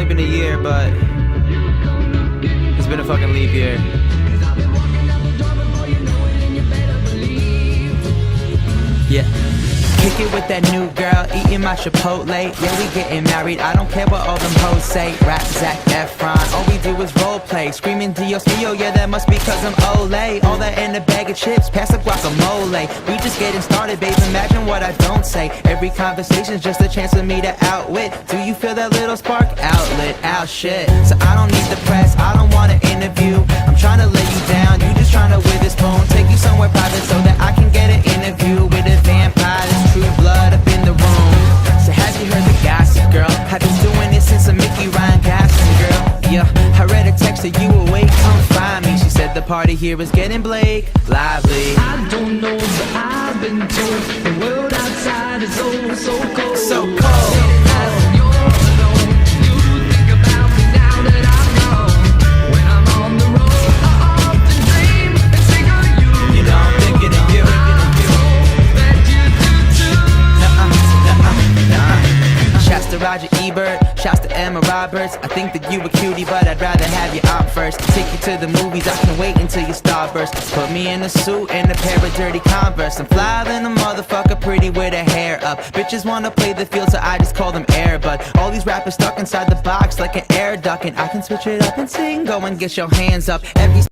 been a year, but it's been a fucking leap year. Yeah. Kick it with that new girl, eating my Chipotle. Yeah, we getting married, I don't care what all them hoes say. Rap Zac Efron, all we do is role play. Screaming Dios mío, yeah, that must be cause I'm Olay. All that in a bag of chips, pass the guacamole. We just getting started, babe, imagine what I don't say. Every conversation's just a chance for me to outwit. Do you feel that little spark? Outlet, out shit. So I don't need the press, I don't want an interview. I'm trying to lay you down, you just trying to with this phone. Take you somewhere private so that I can get an interview with a vampire. True blood up in the room. So have you heard the gossip, girl? I've been doing this since a Mickey Ryan Gosling, girl. Yeah, I read a text that you awake, come find me. She said the party here is getting Blake lively. I don't know, but I've been told the world outside is oh so cold. So cold. Roger Ebert, shouts to Emma Roberts. I think that you a cutie, but I'd rather have you out first. Take you to the movies, I can wait until your starburst. Put me in a suit and a pair of dirty Converse. I'm fly than a motherfucker, pretty with her hair up. Bitches wanna play the field, so I just call them Airbud. All these rappers stuck inside the box like an air duck, and I can switch it up and sing. Go and get your hands up. Every